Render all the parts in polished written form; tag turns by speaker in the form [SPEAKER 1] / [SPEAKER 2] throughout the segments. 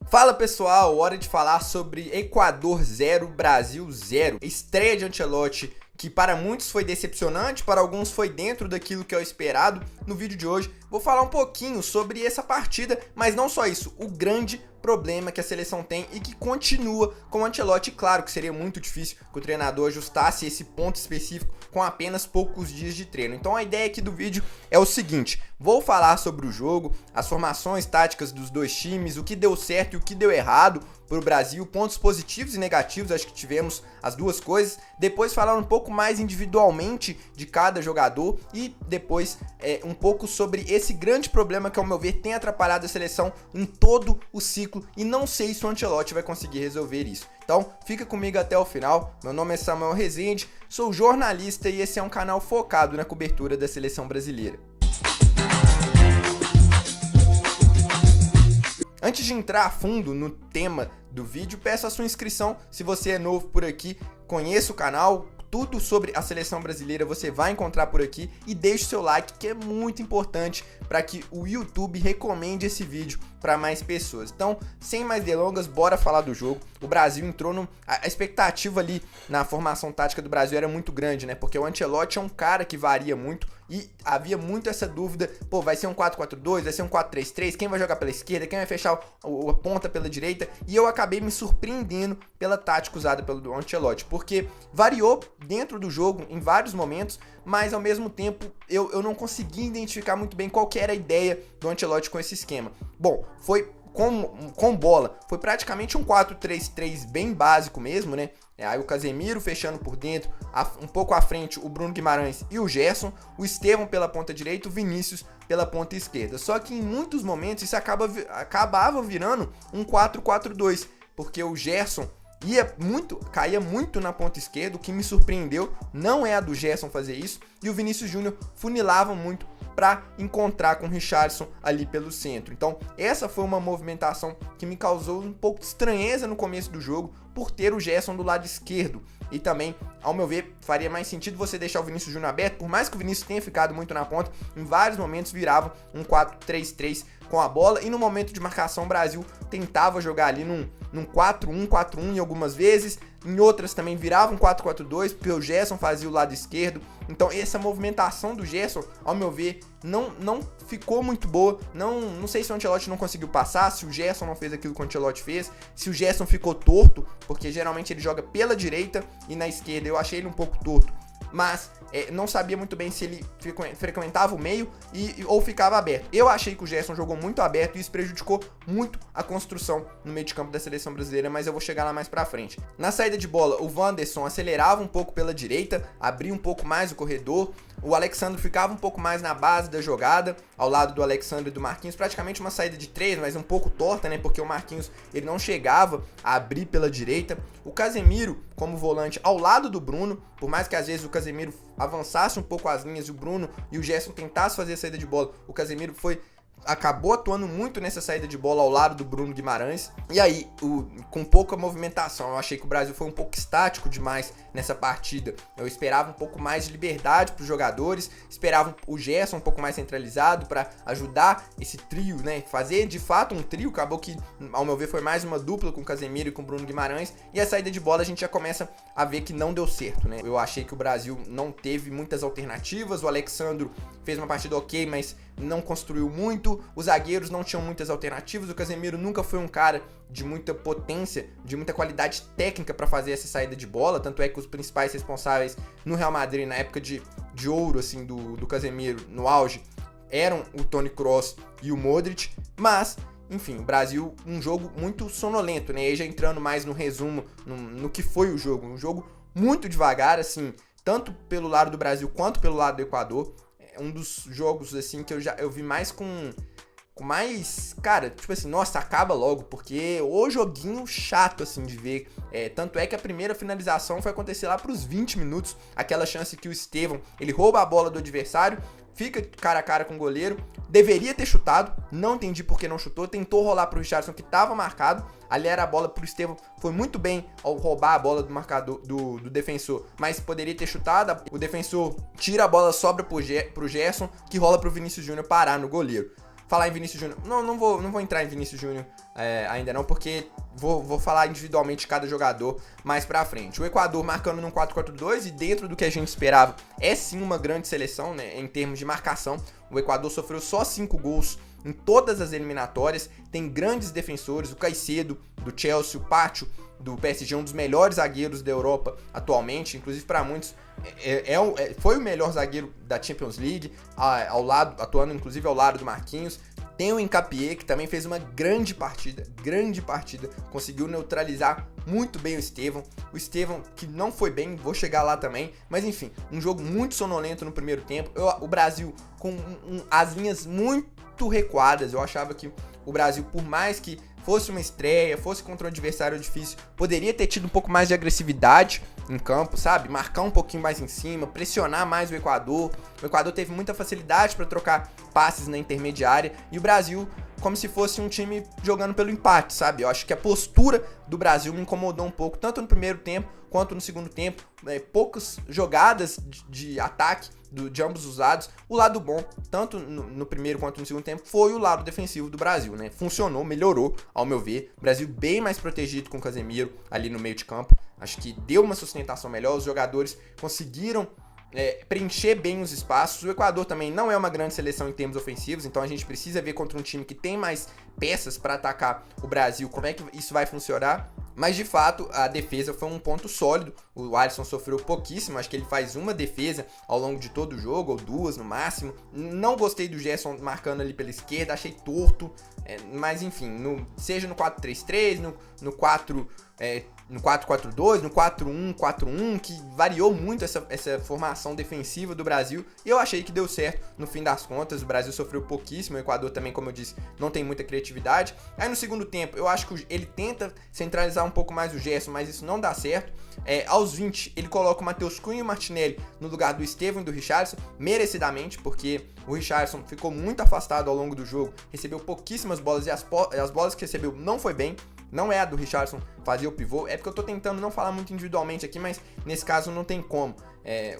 [SPEAKER 1] Fala pessoal, hora de falar sobre Equador 0, Brasil 0. Estreia de Ancelotti, que para muitos foi decepcionante, para alguns foi dentro daquilo que é o esperado. No vídeo de hoje vou falar um pouquinho sobre essa partida, mas não só isso, o grande problema que a seleção tem e que continua com o Ancelotti. Claro que seria muito difícil que o treinador ajustasse esse ponto específico com apenas poucos dias de treino. Então a ideia aqui do vídeo é o seguinte: vou falar sobre o jogo, as formações táticas dos dois times, o que deu certo e o que deu errado para o Brasil, pontos positivos e negativos, acho que tivemos as duas coisas. Depois falar um pouco mais individualmente de cada jogador e depois um pouco sobre esse grande problema que, ao meu ver, tem atrapalhado a seleção em todo o ciclo e não sei se o Ancelotti vai conseguir resolver isso. Então fica comigo até o final. Meu nome é Samuel Rezende, sou jornalista e esse é um canal focado na cobertura da seleção brasileira. Antes de entrar a fundo no tema do vídeo, peço a sua inscrição se você é novo por aqui, conheça o canal, tudo sobre a seleção brasileira você vai encontrar por aqui e deixe o seu like, que é muito importante para que o YouTube recomende esse vídeo para mais pessoas. Então, sem mais delongas, bora falar do jogo. O Brasil entrou a expectativa ali na formação tática do Brasil era muito grande, né? Porque o Ancelotti é um cara que varia muito e havia muito essa dúvida, pô, vai ser um 4-4-2, vai ser um 4-3-3, quem vai jogar pela esquerda, quem vai fechar a ponta pela direita, e eu acabei me surpreendendo pela tática usada pelo Ancelotti, porque variou dentro do jogo em vários momentos, mas ao mesmo tempo eu não consegui identificar muito bem qual que era a ideia do Ancelotti com esse esquema. Bom, foi com bola, foi praticamente um 4-3-3 bem básico mesmo, né? Aí o Casemiro fechando por dentro, um pouco à frente o Bruno Guimarães e o Gerson, o Estevão pela ponta direita, o Vinícius pela ponta esquerda. Só que em muitos momentos isso acabava virando um 4-4-2, porque o Gerson caía muito na ponta esquerda, o que me surpreendeu, não é a do Gerson fazer isso, e o Vinícius Júnior funilava muito para encontrar com o Richarlison ali pelo centro. Então essa foi uma movimentação que me causou um pouco de estranheza no começo do jogo, por ter o Gerson do lado esquerdo. E também, ao meu ver, faria mais sentido você deixar o Vinícius Júnior aberto, por mais que o Vinícius tenha ficado muito na ponta, em vários momentos virava um 4-3-3 com a bola, e no momento de marcação o Brasil tentava jogar ali num 4-1-4-1 em algumas vezes, em outras também virava um 4-4-2, porque o Gerson fazia o lado esquerdo. Então essa movimentação do Gerson, ao meu ver, não ficou muito boa. Não sei se o Ancelotti não conseguiu passar, se o Gerson não fez aquilo que o Ancelotti fez, se o Gerson ficou torto, porque geralmente ele joga pela direita e na esquerda eu achei ele um pouco torto. Mas não sabia muito bem se ele frequentava o meio ou ficava aberto. Eu achei que o Gerson jogou muito aberto e isso prejudicou muito a construção no meio de campo da seleção brasileira, mas eu vou chegar lá mais pra frente. Na saída de bola, o Wanderson acelerava um pouco pela direita, abria um pouco mais o corredor, o Alexandre ficava um pouco mais na base da jogada, ao lado do Alexandre e do Marquinhos, praticamente uma saída de 3, mas um pouco torta, né, porque o Marquinhos ele não chegava a abrir pela direita. O Casemiro como volante ao lado do Bruno, por mais que às vezes o Casemiro avançasse um pouco as linhas e o Bruno e o Gerson tentassem fazer a saída de bola, o Casemiro acabou atuando muito nessa saída de bola ao lado do Bruno Guimarães. E aí, com pouca movimentação, eu achei que o Brasil foi um pouco estático demais nessa partida. Eu esperava um pouco mais de liberdade para os jogadores, esperava o Gerson um pouco mais centralizado para ajudar esse trio, né? Fazer de fato um trio. Acabou que, ao meu ver, foi mais uma dupla com o Casemiro e com o Bruno Guimarães. E a saída de bola a gente já começa a ver que não deu certo, né? Eu achei que o Brasil não teve muitas alternativas. O Alexandre fez uma partida ok, mas não construiu muito, os zagueiros não tinham muitas alternativas, o Casemiro nunca foi um cara de muita potência, de muita qualidade técnica para fazer essa saída de bola, tanto é que os principais responsáveis no Real Madrid, na época de ouro assim, do Casemiro, no auge, eram o Toni Kroos e o Modric, mas enfim, o Brasil, um jogo muito sonolento, né, e já entrando mais no resumo, no que foi o jogo, um jogo muito devagar, assim, tanto pelo lado do Brasil quanto pelo lado do Equador. Um dos jogos, assim, que eu vi mais com mais, cara, tipo assim, nossa, acaba logo, porque o joguinho chato, assim, de ver. Tanto é que a primeira finalização foi acontecer lá pros 20 minutos, aquela chance que o Estevão, ele rouba a bola do adversário, fica cara a cara com o goleiro, deveria ter chutado, não entendi por que não chutou, tentou rolar pro Richarlison que estava marcado, ali era a bola pro Estevão, foi muito bem ao roubar a bola do marcador do defensor, mas poderia ter chutado, o defensor tira a bola, sobra pro Gerson, que rola pro Vinícius Júnior parar no goleiro. falar em Vinícius Júnior. Não vou entrar em Vinícius Júnior ainda não, porque vou falar individualmente de cada jogador mais pra frente. O Equador marcando num 4-4-2 e dentro do que a gente esperava, é sim uma grande seleção, né, em termos de marcação. O Equador sofreu só 5 gols em todas as eliminatórias, tem grandes defensores, o Caicedo do Chelsea, o Pacho do PSG, um dos melhores zagueiros da Europa atualmente, inclusive para muitos foi o melhor zagueiro da Champions League, atuando inclusive ao lado do Marquinhos. Tem o Hincapié, que também fez uma grande partida, conseguiu neutralizar muito bem o Estevão, que não foi bem, vou chegar lá também, mas enfim, um jogo muito sonolento no primeiro tempo. O Brasil com as linhas muito recuadas. Eu achava que o Brasil, por mais que fosse uma estreia, fosse contra um adversário difícil, poderia ter tido um pouco mais de agressividade em campo, sabe? Marcar um pouquinho mais em cima, pressionar mais o Equador. O Equador teve muita facilidade para trocar passes na intermediária e o Brasil como se fosse um time jogando pelo empate, sabe? Eu acho que a postura do Brasil me incomodou um pouco, tanto no primeiro tempo quanto no segundo tempo. Poucas jogadas de ataque de ambos os lados. O lado bom, tanto no primeiro quanto no segundo tempo, foi o lado defensivo do Brasil, né? Funcionou, melhorou, ao meu ver. O Brasil bem mais protegido com o Casemiro ali no meio de campo. Acho que deu uma sustentação melhor, os jogadores conseguiram preencher bem os espaços. O Equador também não é uma grande seleção em termos ofensivos, então a gente precisa ver contra um time que tem mais peças para atacar o Brasil como é que isso vai funcionar. Mas de fato a defesa foi um ponto sólido. O Alisson sofreu pouquíssimo, acho que ele faz uma defesa ao longo de todo o jogo, ou duas no máximo. Não gostei do Gerson marcando ali pela esquerda, achei torto, mas enfim, seja no 4-3-3, no 4-4-2, no 4-1-4-1, que variou muito essa formação defensiva do Brasil, e eu achei que deu certo no fim das contas. O Brasil sofreu pouquíssimo, o Equador também, como eu disse, não tem muita criatividade. Aí no segundo tempo, eu acho que ele tenta centralizar um pouco mais o Gerson, mas isso não dá certo. Aos 20, ele coloca o Matheus Cunha e o Martinelli no lugar do Estevão e do Richarlison, merecidamente, porque o Richarlison ficou muito afastado ao longo do jogo, recebeu pouquíssimas bolas, e as bolas que recebeu não foi bem. Não é a do Richarlison fazer o pivô, é porque eu tô tentando não falar muito individualmente aqui, mas nesse caso não tem como.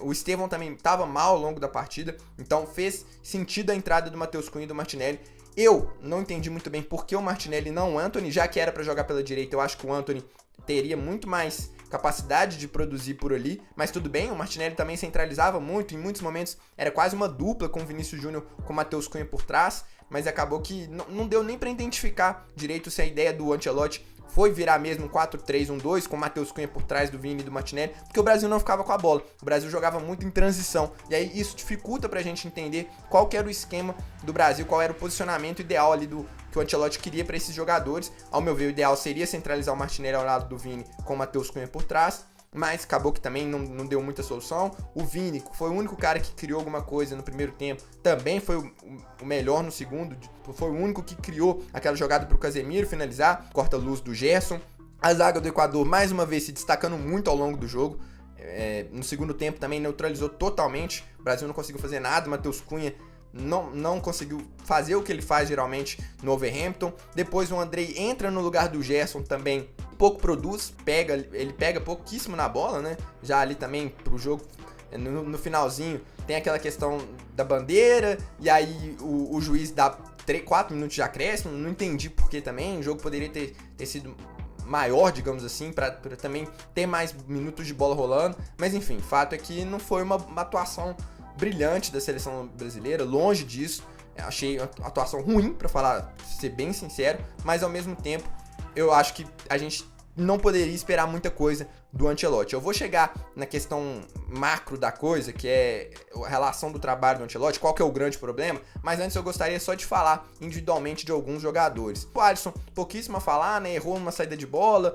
[SPEAKER 1] O Estevão também estava mal ao longo da partida, então fez sentido a entrada do Matheus Cunha e do Martinelli. Eu não entendi muito bem por que o Martinelli e não o Antony, já que era para jogar pela direita. Eu acho que o Antony teria muito mais capacidade de produzir por ali, mas tudo bem, o Martinelli também centralizava muito, em muitos momentos era quase uma dupla com o Vinícius Júnior com o Matheus Cunha por trás, mas acabou que não deu nem para identificar direito se a ideia do Ancelotti foi virar mesmo um 4-3-1-2 com o Matheus Cunha por trás do Vini e do Martinelli, porque o Brasil não ficava com a bola, o Brasil jogava muito em transição, e aí isso dificulta pra gente entender qual que era o esquema do Brasil, qual era o posicionamento ideal ali que o Ancelotti queria para esses jogadores. Ao meu ver, o ideal seria centralizar o Martinelli ao lado do Vini com o Matheus Cunha por trás, mas acabou que também não deu muita solução. O Vini foi o único cara que criou alguma coisa no primeiro tempo, também foi o melhor no segundo, foi o único que criou aquela jogada para o Casemiro finalizar, corta-luz do Gerson. A zaga do Equador mais uma vez se destacando muito ao longo do jogo. No segundo tempo também neutralizou totalmente, o Brasil não conseguiu fazer nada, o Matheus Cunha não conseguiu fazer o que ele faz geralmente no Wolverhampton. Depois o Andrei entra no lugar do Gerson, também pouco produz, ele pega pouquíssimo na bola, né? Já ali também pro jogo, no finalzinho, tem aquela questão da bandeira, e aí o juiz dá 4 minutos de acréscimo, não entendi por que também, o jogo poderia ter sido maior, digamos assim, para também ter mais minutos de bola rolando, mas enfim, fato é que não foi uma atuação brilhante da seleção brasileira, longe disso. Achei a atuação ruim, para ser bem sincero, mas ao mesmo tempo eu acho que a gente não poderia esperar muita coisa do Ancelotti. Eu vou chegar na questão macro da coisa, que é a relação do trabalho do Ancelotti, qual que é o grande problema, mas antes eu gostaria só de falar individualmente de alguns jogadores. O Alisson, pouquíssimo a falar, né? Errou numa saída de bola,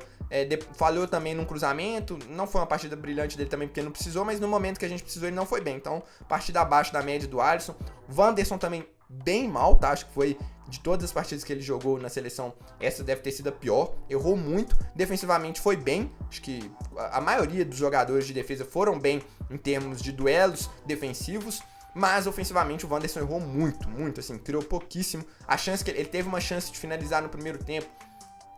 [SPEAKER 1] falhou também num cruzamento, não foi uma partida brilhante dele também porque não precisou, mas no momento que a gente precisou ele não foi bem, então partida abaixo da média do Alisson. Wanderson também bem mal, tá? Acho que foi de todas as partidas que ele jogou na seleção, essa deve ter sido a pior, errou muito, defensivamente foi bem, acho que a maioria dos jogadores de defesa foram bem em termos de duelos defensivos, mas ofensivamente o Wanderson errou muito, assim, criou pouquíssimo. A chance que ele teve uma chance de finalizar no primeiro tempo,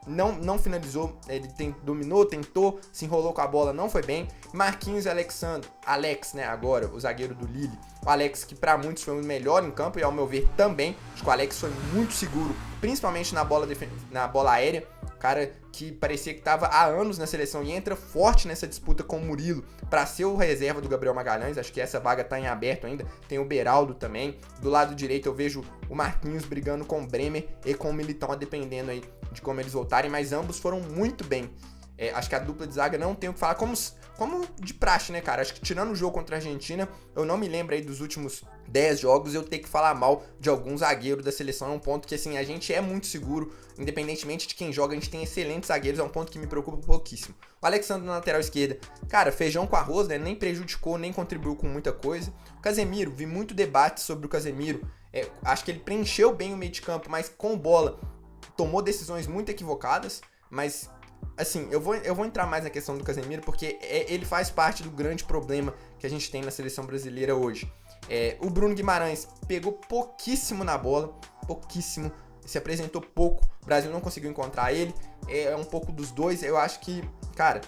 [SPEAKER 1] não finalizou, ele dominou, tentou, se enrolou com a bola, não foi bem. Marquinhos e Alex, né, agora, o zagueiro do Lille. O Alex, que pra muitos foi o melhor em campo, e ao meu ver também. Acho que o Alex foi muito seguro, principalmente na bola aérea. Cara que parecia que estava há anos na seleção e entra forte nessa disputa com o Murilo para ser o reserva do Gabriel Magalhães. Acho que essa vaga tá em aberto ainda. Tem o Beraldo também. Do lado direito eu vejo o Marquinhos brigando com o Bremer e com o Militão, dependendo aí de como eles voltarem, mas ambos foram muito bem. Acho que a dupla de zaga não tem o que falar, como de praxe, né, cara? Acho que tirando o jogo contra a Argentina, eu não me lembro aí dos últimos 10 jogos eu ter que falar mal de algum zagueiro da seleção. É um ponto que, assim, a gente é muito seguro, independentemente de quem joga, a gente tem excelentes zagueiros, é um ponto que me preocupa pouquíssimo. O Alexandre na lateral esquerda, cara, feijão com arroz, né? Nem prejudicou, nem contribuiu com muita coisa. O Casemiro, vi muito debate sobre o Casemiro. Acho que ele preencheu bem o meio de campo, mas com bola tomou decisões muito equivocadas, mas... Assim, eu vou entrar mais na questão do Casemiro, porque ele faz parte do grande problema que a gente tem na seleção brasileira hoje. O Bruno Guimarães pegou pouquíssimo na bola, pouquíssimo, se apresentou pouco, o Brasil não conseguiu encontrar ele, é um pouco dos dois. Eu acho que, cara,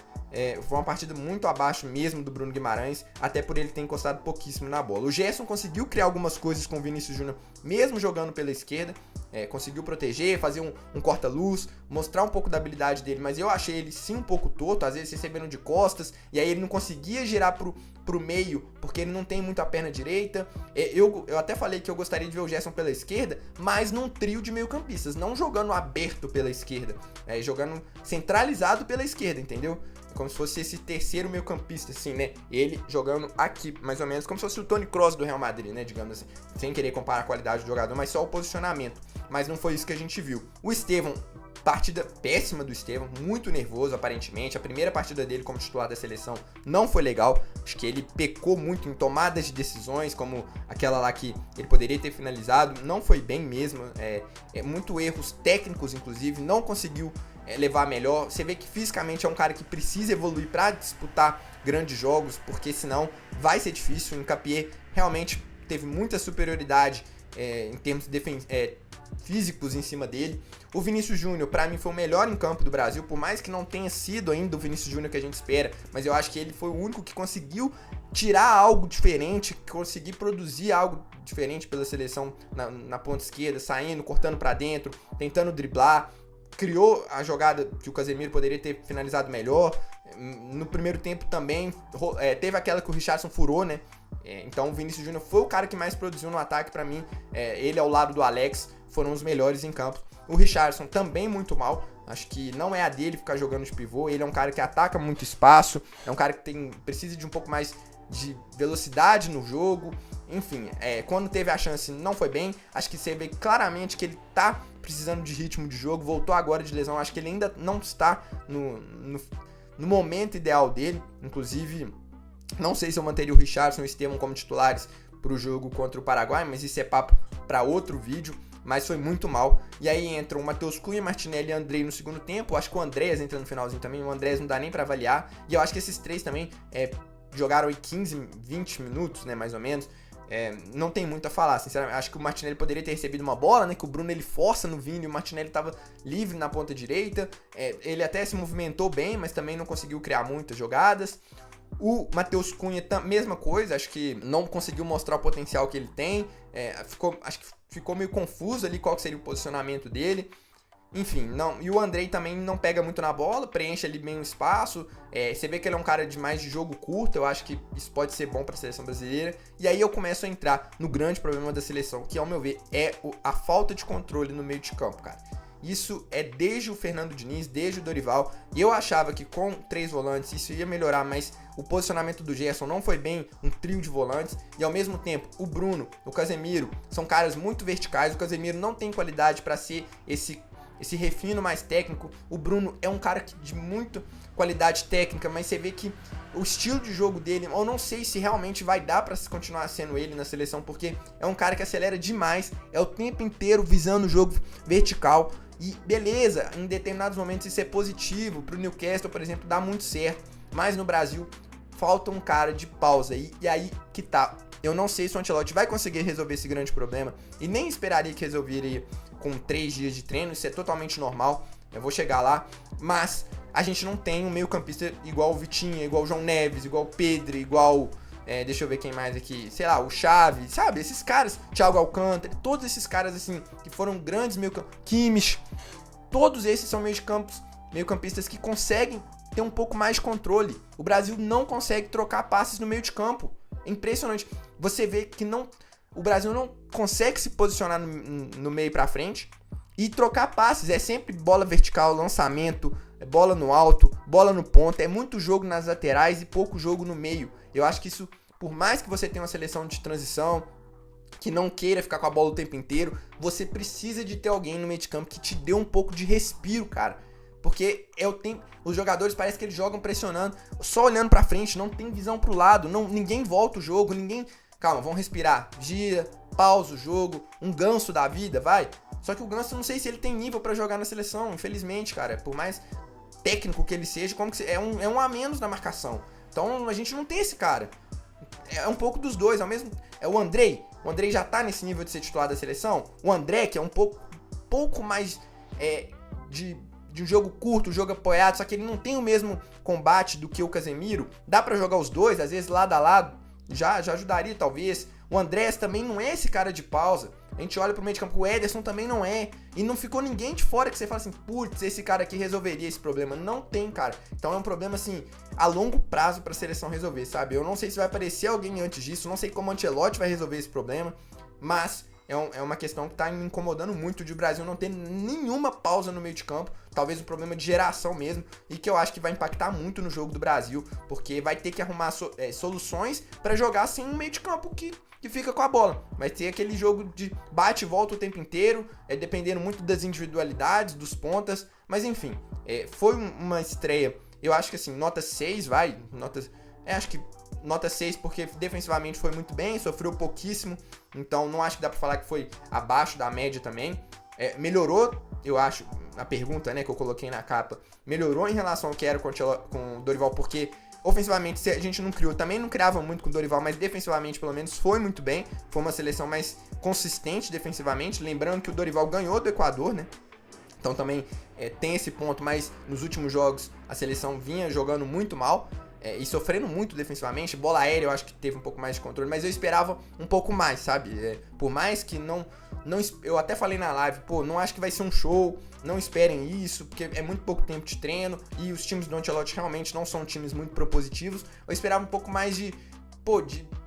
[SPEAKER 1] foi uma partida muito abaixo mesmo do Bruno Guimarães, até por ele ter encostado pouquíssimo na bola. O Gerson conseguiu criar algumas coisas com o Vinícius Júnior, mesmo jogando pela esquerda, conseguiu proteger, fazer um corta-luz, mostrar um pouco da habilidade dele, mas eu achei ele sim um pouco torto, às vezes recebendo de costas, e aí ele não conseguia girar pro meio, porque ele não tem muito a perna direita. Eu até falei que eu gostaria de ver o Gerson pela esquerda, mas num trio de meio-campistas, não jogando aberto pela esquerda, jogando centralizado pela esquerda, entendeu? Como se fosse esse terceiro meio-campista, assim, né? Ele jogando aqui, mais ou menos, como se fosse o Toni Kroos do Real Madrid, né? Digamos assim, sem querer comparar a qualidade do jogador, mas só o posicionamento. Mas não foi isso que a gente viu. O Estevão, partida péssima do Estevão, muito nervoso aparentemente. A primeira partida dele como titular da seleção não foi legal. Acho que ele pecou muito em tomadas de decisões, como aquela lá que ele poderia ter finalizado. Não foi bem mesmo. Muito erros técnicos, inclusive. Não conseguiu levar melhor. Você vê que fisicamente é um cara que precisa evoluir para disputar grandes jogos, porque senão vai ser difícil. O Hincapié realmente teve muita superioridade em termos físicos em cima dele. O Vinícius Júnior, pra mim, foi o melhor em campo do Brasil, por mais que não tenha sido ainda o Vinícius Júnior que a gente espera, mas eu acho que ele foi o único que conseguiu tirar algo diferente, conseguir produzir algo diferente pela seleção na ponta esquerda, saindo, cortando pra dentro, tentando driblar. Criou a jogada que o Casemiro poderia ter finalizado melhor. No primeiro tempo também teve aquela que o Richarlison furou, né? Então o Vinícius Júnior foi o cara que mais produziu no ataque pra mim. Ele ao lado do Alex foram os melhores em campo. O Richarlison também muito mal. Acho que não é a dele ficar jogando de pivô. Ele é um cara que ataca muito espaço. É um cara que precisa de um pouco mais de velocidade no jogo. Enfim, quando teve a chance não foi bem. Acho que você vê claramente que ele tá precisando de ritmo de jogo. Voltou agora de lesão. Acho que ele ainda não está no momento ideal dele. Inclusive, não sei se eu manteria o Richarlison e o Estevão como titulares pro jogo contra o Paraguai, mas isso é papo para outro vídeo. Mas foi muito mal. E aí entram o Matheus Cunha, Martinelli e Andrei no segundo tempo. Acho que o Andrés entra no finalzinho também. O Andrés não dá nem para avaliar. E eu acho que esses três também jogaram aí 15, 20 minutos, né, mais ou menos. Não tem muito a falar, sinceramente. Acho que o Martinelli poderia ter recebido uma bola, né, que o Bruno ele força no Vini, o Martinelli estava livre na ponta direita. Ele até se movimentou bem, mas também não conseguiu criar muitas jogadas. O Matheus Cunha, mesma coisa, acho que não conseguiu mostrar o potencial que ele tem. Acho que ficou meio confuso ali qual que seria o posicionamento dele. Enfim, não. E o Andrei também não pega muito na bola, preenche ali bem o espaço. Você vê que ele é um cara de mais de jogo curto, eu acho que isso pode ser bom para a seleção brasileira. E aí eu começo a entrar no grande problema da seleção, que ao meu ver é a falta de controle no meio de campo, cara. Isso é desde o Fernando Diniz, desde o Dorival. E eu achava que com 3 volantes isso ia melhorar, mas o posicionamento do Gerson não foi bem um trio de volantes. E ao mesmo tempo, o Bruno, o Casemiro, são caras muito verticais. O Casemiro não tem qualidade para ser esse refino mais técnico. O Bruno é um cara de muita qualidade técnica, mas você vê que o estilo de jogo dele, eu não sei se realmente vai dar pra continuar sendo ele na seleção, porque é um cara que acelera demais, é o tempo inteiro visando o jogo vertical. E beleza, em determinados momentos isso é positivo. Pro Newcastle, por exemplo, dá muito certo, mas no Brasil falta um cara de pausa. E aí que tá. Eu não sei se o Ancelotti vai conseguir resolver esse grande problema, e nem esperaria que resolveria com 3 dias de treino. Isso é totalmente normal. eu vou chegar lá, mas a gente não tem um meio campista igual o Vitinha, igual o João Neves, igual o Pedro, igual... deixa eu ver quem mais aqui, sei lá, o Xavi, sabe? Esses caras, Thiago Alcântara, todos esses caras, assim, que foram grandes Kimmich, todos esses são meio-campistas que conseguem ter um pouco mais de controle. O Brasil não consegue trocar passes no meio de campo. É impressionante. Você vê que o Brasil não consegue se posicionar no meio pra frente e trocar passes. É sempre bola vertical, lançamento, bola no alto, bola no ponto. É muito jogo nas laterais e pouco jogo no meio. Eu acho que isso, por mais que você tenha uma seleção de transição, que não queira ficar com a bola o tempo inteiro, você precisa de ter alguém no meio de campo que te dê um pouco de respiro, cara. Porque os jogadores parece que eles jogam pressionando, só olhando pra frente, não tem visão pro lado, ninguém volta o jogo, calma, vamos respirar, gira, pausa o jogo, um Ganso da vida, vai. Só que o Ganso, não sei se ele tem nível pra jogar na seleção, infelizmente, cara, por mais técnico que ele seja, é um a menos na marcação. Então a gente não tem esse cara. É um pouco dos dois, é o Andrei já tá nesse nível de ser titular da seleção. O André, que é um pouco mais de um jogo curto, um jogo apoiado, só que ele não tem o mesmo combate do que o Casemiro. Dá pra jogar os dois, às vezes lado a lado, já ajudaria talvez. O Andrés também não é esse cara de pausa. A gente olha pro meio de campo, o Ederson também não é. E não ficou ninguém de fora que você fala assim, putz, esse cara aqui resolveria esse problema. Não tem, cara. Então é um problema, assim, a longo prazo pra seleção resolver, sabe? Eu não sei se vai aparecer alguém antes disso, não sei como o Ancelotti vai resolver esse problema, mas é uma questão que tá me incomodando muito de o Brasil não ter nenhuma pausa no meio de campo. Talvez um problema de geração mesmo, e que eu acho que vai impactar muito no jogo do Brasil, porque vai ter que arrumar soluções pra jogar sem um meio de campo que fica com a bola. Vai ter aquele jogo de bate e volta o tempo inteiro, dependendo muito das individualidades, dos pontas, mas enfim, foi uma estreia, eu acho que assim, nota 6 acho que nota 6 porque defensivamente foi muito bem, sofreu pouquíssimo, então não acho que dá pra falar que foi abaixo da média também. Melhorou, eu acho, a pergunta, né, que eu coloquei na capa, melhorou em relação ao que era com o Dorival, porque ofensivamente a gente não criou, também não criava muito com o Dorival, mas defensivamente pelo menos foi muito bem, foi uma seleção mais consistente defensivamente, lembrando que o Dorival ganhou do Equador, né, então também tem esse ponto, mas nos últimos jogos a seleção vinha jogando muito mal, e sofrendo muito defensivamente. Bola aérea eu acho que teve um pouco mais de controle, mas eu esperava um pouco mais, sabe? Por mais que não eu até falei na live, não acho que vai ser um show, não esperem isso, porque é muito pouco tempo de treino, e os times do Ancelotti realmente não são times muito propositivos. Eu esperava um pouco mais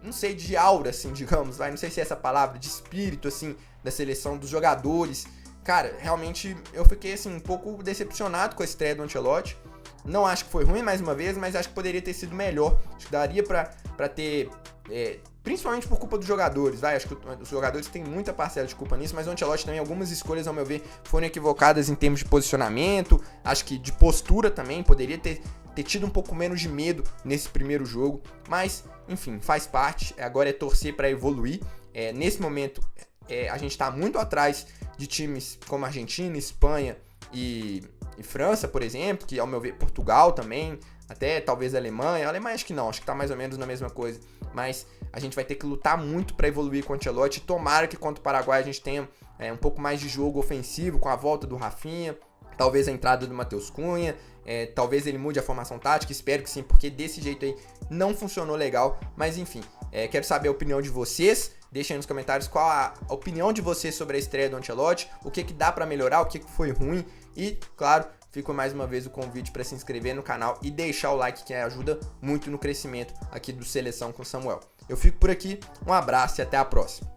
[SPEAKER 1] não sei, de aura, assim, digamos, não sei se é essa palavra, de espírito, assim, da seleção, dos jogadores. Cara, realmente eu fiquei, assim, um pouco decepcionado com a estreia do Ancelotti. Não acho que foi ruim, mais uma vez, mas acho que poderia ter sido melhor. Acho que daria pra ter... principalmente por culpa dos jogadores, acho que os jogadores têm muita parcela de culpa nisso, mas o Ancelotti também, algumas escolhas, ao meu ver, foram equivocadas em termos de posicionamento. Acho que de postura também, poderia ter tido um pouco menos de medo nesse primeiro jogo. Mas, enfim, faz parte. Agora é torcer pra evoluir. Nesse momento, a gente tá muito atrás de times como Argentina, Espanha e França, por exemplo, que ao meu ver, Portugal também, até talvez a Alemanha acho que não, acho que tá mais ou menos na mesma coisa, mas a gente vai ter que lutar muito para evoluir com o Ancelotti. Tomara que contra o Paraguai a gente tenha um pouco mais de jogo ofensivo, com a volta do Rafinha, talvez a entrada do Matheus Cunha, talvez ele mude a formação tática, espero que sim, porque desse jeito aí não funcionou legal, mas enfim, quero saber a opinião de vocês. Deixem aí nos comentários qual a opinião de vocês sobre a estreia do Ancelotti, o que dá pra melhorar, o que foi ruim. E, claro, fica mais uma vez o convite para se inscrever no canal e deixar o like, que ajuda muito no crescimento aqui do Seleção com Samuel. Eu fico por aqui, um abraço e até a próxima.